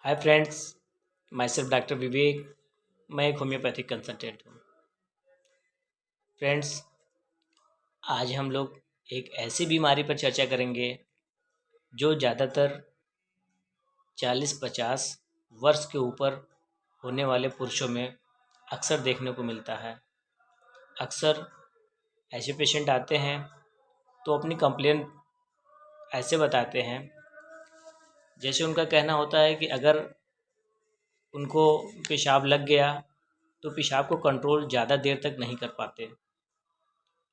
Hi friends, my self doctor Vivek. मैं एक homeopathic consultant हूँ। फ्रेंड्स, आज हम लोग एक ऐसी बीमारी पर चर्चा करेंगे जो ज़्यादातर 40-50 वर्ष के ऊपर होने वाले पुरुषों में अक्सर देखने को मिलता है। अक्सर ऐसे पेशेंट आते हैं तो अपनी कंप्लेन ऐसे बताते हैं, जैसे उनका कहना होता है कि अगर उनको पेशाब लग गया तो पेशाब को कंट्रोल ज़्यादा देर तक नहीं कर पाते।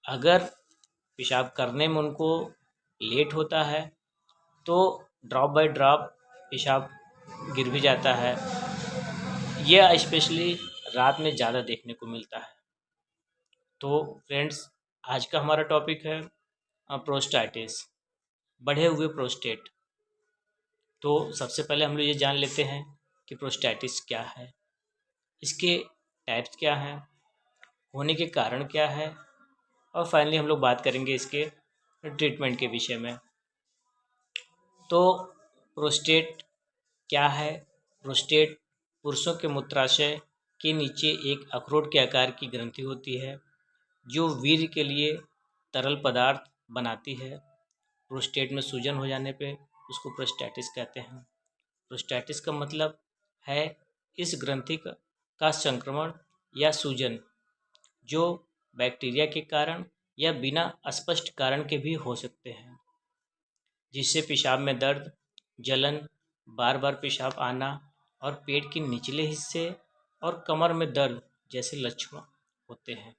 अगर पेशाब करने में उनको लेट होता है तो ड्रॉप बाय ड्रॉप पेशाब गिर भी जाता है। यह स्पेशली रात में ज़्यादा देखने को मिलता है। तो फ्रेंड्स, आज का हमारा टॉपिक है प्रोस्टाइटिस, बढ़े हुए प्रोस्टेट। तो सबसे पहले हम लोग ये जान लेते हैं कि प्रोस्टाइटिस क्या है, इसके टाइप्स क्या हैं, होने के कारण क्या है, और फाइनली हम लोग बात करेंगे इसके ट्रीटमेंट के विषय में। तो प्रोस्टेट क्या है? प्रोस्टेट पुरुषों के मूत्राशय के नीचे एक अखरोट के आकार की ग्रंथि होती है जो वीर्य के लिए तरल पदार्थ बनाती है। प्रोस्टेट में सूजन हो जाने पे उसको प्रोस्टाइटिस कहते हैं। प्रोस्टाइटिस का मतलब है इस ग्रंथि का संक्रमण या सूजन जो बैक्टीरिया के कारण या बिना स्पष्ट कारण के भी हो सकते हैं, जिससे पेशाब में दर्द, जलन, बार बार पेशाब आना और पेट के निचले हिस्से और कमर में दर्द जैसे लक्षण होते हैं।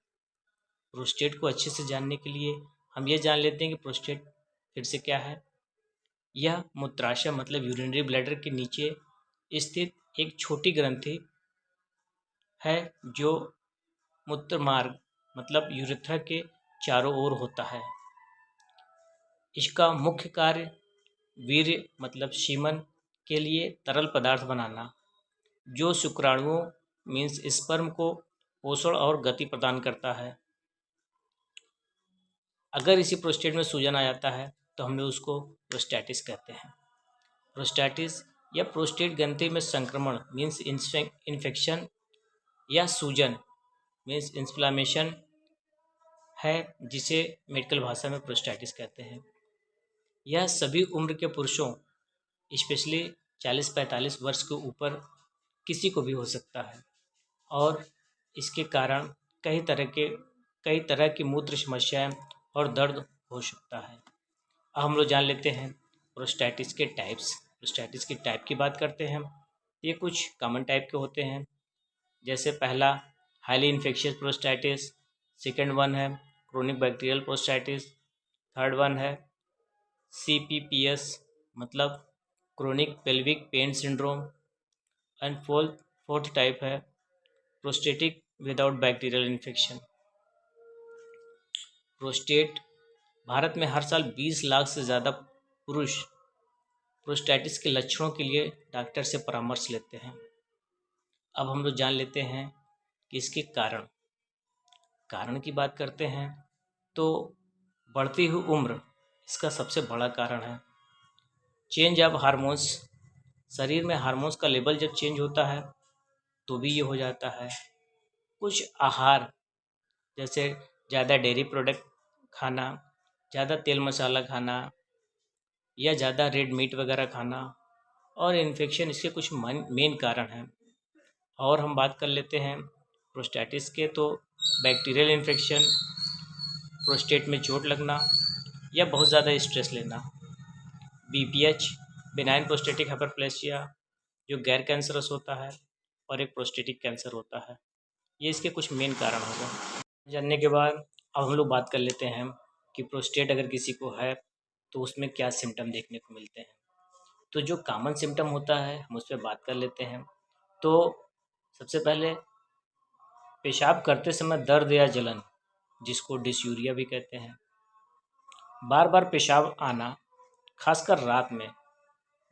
प्रोस्टेट को अच्छे से जानने के लिए हम ये जान लेते हैं कि प्रोस्टेट फिर से क्या है। यह मूत्राशय मतलब यूरिनरी ब्लैडर के नीचे स्थित एक छोटी ग्रंथि है जो मूत्र मार्ग मतलब यूरेथ्रा के चारों ओर होता है। इसका मुख्य कार्य वीर्य मतलब सीमन के लिए तरल पदार्थ बनाना, जो शुक्राणुओं मीन्स स्पर्म को पोषण और गति प्रदान करता है। अगर इसी प्रोस्टेट में सूजन आ जाता है तो हम लोग उसको प्रोस्टाइटिस कहते हैं। प्रोस्टाइटिस या प्रोस्टेट ग्रंथि में संक्रमण मीन्स इन्फेक्शन या सूजन मीन्स इन्फ्लामेशन है, जिसे मेडिकल भाषा में प्रोस्टाइटिस कहते हैं। यह सभी उम्र के पुरुषों स्पेशली 40-45 वर्ष के ऊपर किसी को भी हो सकता है और इसके कारण कई तरह की मूत्र समस्याएं और दर्द हो सकता है। अब हम लोग जान लेते हैं प्रोस्टाइटिस के टाइप्स। प्रोस्टाइटिस की टाइप की बात करते हैं। ये कुछ कॉमन टाइप के होते हैं, जैसे पहला highly infectious prostatitis, second one है chronic bacterial prostatitis, third one है CPPS मतलब chronic pelvic pain syndrome, and fourth type है prostatic without bacterial infection. Prostate Bharat में हर साल 20 लाख से ज़्यादा पुरुष प्रोस्टाइटिस के लक्षणों के लिए डॉक्टर से परामर्श लेते हैं। अब हम लोग जान लेते हैं कि इसके कारण की बात करते हैं तो बढ़ती हुई उम्र इसका सबसे बड़ा कारण है। चेंज ऑफ हार्मोन्स, शरीर में हार्मोन्स का लेवल जब चेंज होता है तो भी ये हो जाता है। कुछ आहार जैसे ज़्यादा डेयरी प्रोडक्ट खाना, ज़्यादा तेल मसाला खाना या ज़्यादा रेड मीट वगैरह खाना और इन्फेक्शन इसके कुछ मेन कारण हैं। और हम बात कर लेते हैं प्रोस्टाइटिस के, तो बैक्टीरियल इन्फेक्शन, प्रोस्टेट में चोट लगना या बहुत ज़्यादा स्ट्रेस लेना, BPH बिनाइन प्रोस्टेटिक हाइपरप्लेसिया जो गैर कैंसरस होता है और एक प्रोस्टेटिक कैंसर होता है। ये इसके कुछ मेन कारण होगा। जानने के बाद अब हम लोग बात कर लेते हैं कि प्रोस्टेट अगर किसी को है तो उसमें क्या सिम्टम देखने को मिलते हैं। तो जो कॉमन सिम्टम होता है हम उस पर बात कर लेते हैं। तो सबसे पहले पेशाब करते समय दर्द या जलन, जिसको डिस्यूरिया भी कहते हैं, बार बार पेशाब आना खासकर रात में,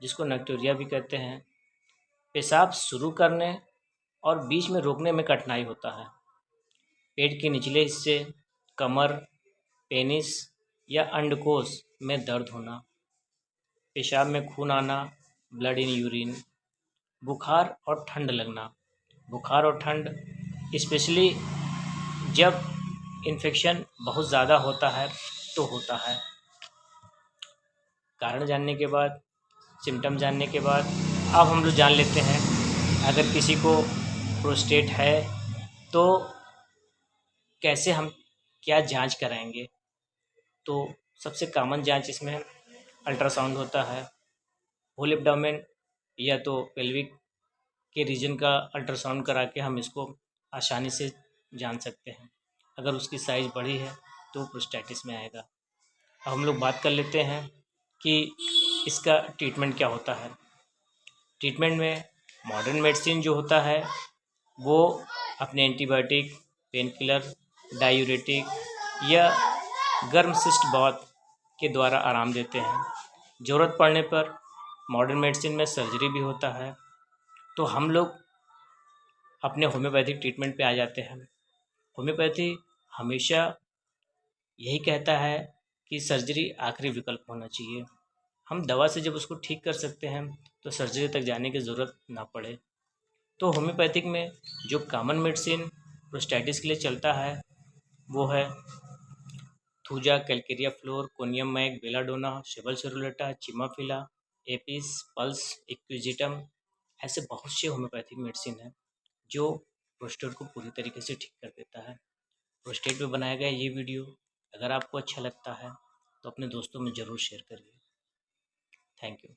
जिसको नक्टूरिया भी कहते हैं, पेशाब शुरू करने और बीच में रोकने में कठिनाई होता है, पेट के निचले हिस्से, कमर, पेनिस या अंडकोश में दर्द होना, पेशाब में खून आना, ब्लड इन यूरिन, बुखार और ठंड लगना। बुखार और ठंड स्पेशली जब इन्फेक्शन बहुत ज़्यादा होता है तो होता है। कारण जानने के बाद, सिम्टम जानने के बाद अब हम लोग जान लेते हैं अगर किसी को प्रोस्टेट है तो कैसे हम क्या जांच कराएंगे। तो सबसे कॉमन जांच इसमें अल्ट्रासाउंड होता है। होल एब्डोमेन या तो पेल्विक के रीजन का अल्ट्रासाउंड करा के हम इसको आसानी से जान सकते हैं। अगर उसकी साइज़ बड़ी है तो प्रोस्टेटिस में आएगा। अब हम लोग बात कर लेते हैं कि इसका ट्रीटमेंट क्या होता है। ट्रीटमेंट में मॉडर्न मेडिसिन जो होता है वो अपने एंटीबायोटिक, पेन किलर, डायूरेटिक या गर्म सिस्ट बाथ के द्वारा आराम देते हैं। ज़रूरत पड़ने पर मॉडर्न मेडिसिन में सर्जरी भी होता है। तो हम लोग अपने होम्योपैथिक ट्रीटमेंट पे आ जाते हैं। होम्योपैथी हमेशा यही कहता है कि सर्जरी आखिरी विकल्प होना चाहिए। हम दवा से जब उसको ठीक कर सकते हैं तो सर्जरी तक जाने की ज़रूरत ना पड़े। तो होम्योपैथिक में जो कॉमन मेडिसिन प्रोस्टेटिस के लिए चलता है वो है thuja, calcarea fluor, conium mag, belladonna, sabal serrulata, chimaphila, apis, puls, equisetum, ऐसे बहुत से होम्योपैथिक मेडिसिन है जो प्रोस्टेट को पूरी तरीके से ठीक कर देता है। प्रोस्टेट पे बनाया गया ये वीडियो अगर आपको अच्छा लगता है तो अपने दोस्तों में ज़रूर शेयर करिए। Thank you.